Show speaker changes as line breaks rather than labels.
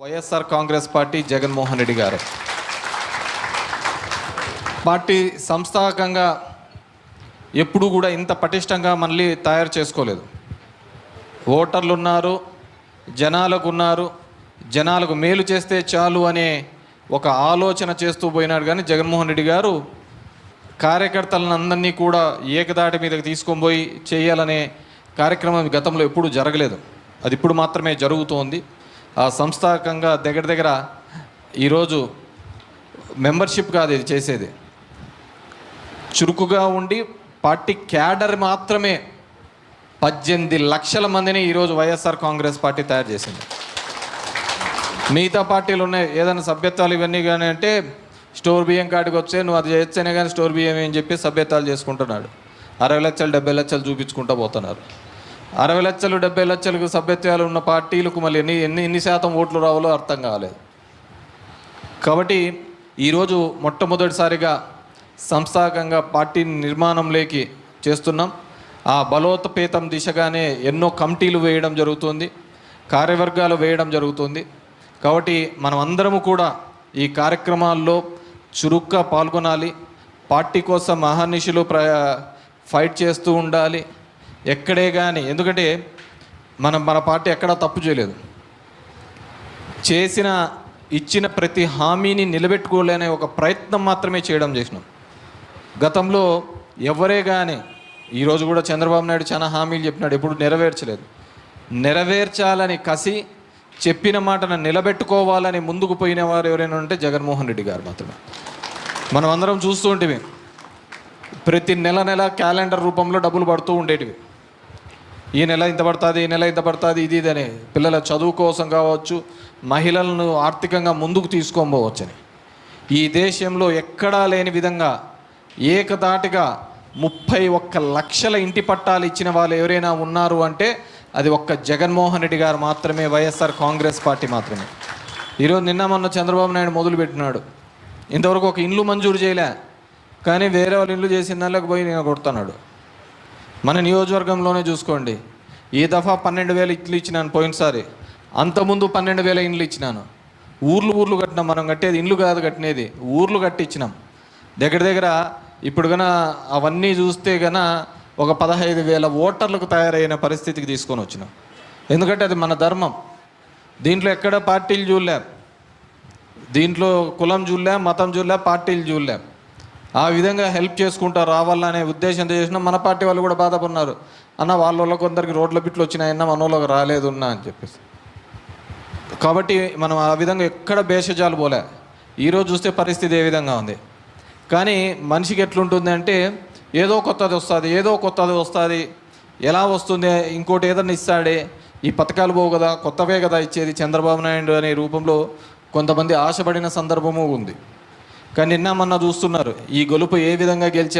YSR Congress party Jaganmohan Reddy గారు party సంస్థాగతంగా ఎప్పుడు కూడా ఇంత పటిష్టంగా మళ్ళీ తయారు చేసుకోలేదు. ఓటర్లు ఉన్నారు, జనాలకు మేలు చేస్తే చాలు అనే ఒక ఆలోచన చేస్తూ పోయినాడు. కానీ జగన్మోహన్ రెడ్డి గారు కార్యకర్తలను అందరినీ కూడా ఏకదాటి మీదకి తీసుకొని పోయి చేయాలనే కార్యక్రమం గతంలో ఎప్పుడూ జరగలేదు. అది ఇప్పుడు మాత్రమే జరుగుతోంది. ఆ సంస్థాగతంగా దగ్గర ఈరోజు మెంబర్షిప్ కాదు ఇది చేసేది, చురుకుగా ఉండి పార్టీ క్యాడర్ మాత్రమే 18 లక్షల మందిని ఈరోజు వైఎస్ఆర్ కాంగ్రెస్ పార్టీ తయారు చేసింది. మిగతా పార్టీలు ఉన్నాయి, ఏదైనా సభ్యత్వాలు ఇవన్నీ కానీ అంటే స్టోర్ బియ్యం కాడికి వచ్చే నువ్వు అది చేయొచ్చనే కానీ స్టోర్ బియ్యం అని చెప్పి సభ్యత్వాలు చేసుకుంటున్నాడు. 60 లక్షలు 70 లక్షలు చూపించుకుంటూ పోతున్నారు. 60 లక్షలు 70 లక్షలకు సభ్యత్వాలు ఉన్న పార్టీలకు మళ్ళీ ఎన్ని శాతం ఓట్లు రావాలో అర్థం కాలేదు. కాబట్టి ఈరోజు మొట్టమొదటిసారిగా సంస్థాగతంగా పార్టీ నిర్మాణంలోకి చేస్తున్నాం. ఆ బలోపేతం దిశగానే ఎన్నో కమిటీలు వేయడం జరుగుతుంది, కార్యవర్గాలు వేయడం జరుగుతుంది. కాబట్టి మనం అందరము కూడా ఈ కార్యక్రమాల్లో చురుగ్గా పాల్గొనాలి. పార్టీ కోసం మహానిషులు ఫైట్ చేస్తూ ఉండాలి ఎక్కడే కానీ. ఎందుకంటే మన పార్టీ ఎక్కడా తప్పు చేయలేదు. ఇచ్చిన ప్రతి హామీని నిలబెట్టుకోలేనే ఒక ప్రయత్నం మాత్రమే చేసినాం. గతంలో ఎవరే కానీ ఈరోజు కూడా చంద్రబాబు నాయుడు చాలా హామీలు చెప్పినాడు, ఎప్పుడు నెరవేర్చలేదు. నెరవేర్చాలని కసి, చెప్పిన మాటను నిలబెట్టుకోవాలని ముందుకు పోయిన వారు ఎవరైనా ఉంటే జగన్మోహన్ రెడ్డి గారు మాత్రమే. మనం అందరం చూస్తూ ఉంటేవి ప్రతి నెల క్యాలెండర్ రూపంలో డబ్బులు పడుతూ ఉండేటివి. ఈ నెల ఇంత పడుతుంది ఇది అని పిల్లల చదువు కోసం కావచ్చు, మహిళలను ఆర్థికంగా ముందుకు తీసుకోబోవచ్చని. ఈ దేశంలో ఎక్కడా లేని విధంగా ఏకదాటిగా 31 లక్షల ఇంటి పట్టాలు ఇచ్చిన వాళ్ళు ఎవరైనా ఉన్నారు అంటే అది ఒక్క జగన్మోహన్ రెడ్డి గారు మాత్రమే, వైఎస్ఆర్ కాంగ్రెస్ పార్టీ మాత్రమే. ఈరోజు మొన్న చంద్రబాబు నాయుడు మొదలుపెట్టినాడు. ఇంతవరకు ఒక ఇల్లు మంజూరు చేయలే, కానీ వేరే వాళ్ళు ఇల్లు చేసిన దానికి పోయి నేను కొడుతున్నాడు. మన నియోజకవర్గంలోనే చూసుకోండి, ఈ దఫా 12,000 ఇల్లు ఇచ్చినాను పోయినసారి, అంతకుముందు 12,000 ఇండ్లు ఇచ్చినాను. ఊర్లు కట్టినాం. మనం కట్టేది ఇండ్లు కాదు, కట్టినది ఊర్లు కట్టించినాం. దగ్గర ఇప్పుడు అవన్నీ చూస్తే ఒక 15,000 ఓటర్లకు తయారైన పరిస్థితికి తీసుకొని వచ్చినాం. ఎందుకంటే అది మన ధర్మం. దీంట్లో ఎక్కడ పార్టీలు చూడలే, దీంట్లో కులం చూడలే, మతం చూడలే, పార్టీలు చూడలే. ఆ విధంగా హెల్ప్ చేసుకుంటూ రావాలనే ఉద్దేశంతో చేసినా. మన పార్టీ వాళ్ళు కూడా బాధపడినారు, అన్న వాళ్ళ కొందరికి రోడ్ల బిట్లు వచ్చినాయన్నా మన వాళ్ళకి రాలేదున్నా అని చెప్పేసి. కాబట్టి మనం ఆ విధంగా ఎక్కడ భేషజాలు పోలే. ఈరోజు చూస్తే పరిస్థితి ఏ విధంగా ఉంది. కానీ మనిషికి ఎట్లుంటుంది అంటే ఏదో కొత్తది వస్తుంది, ఎలా వస్తుంది, ఇంకోటి ఏదన్నా ఇస్తాడే, ఈ పథకాలు పోవు కదా, కొత్తవే కదా ఇచ్చేది చంద్రబాబు నాయుడు అనే రూపంలో కొంతమంది ఆశపడిన సందర్భము ఉంది. కానీ మొన్న చూస్తున్నారు ఈ గెలుపు ఏ విధంగా గెలిచారు.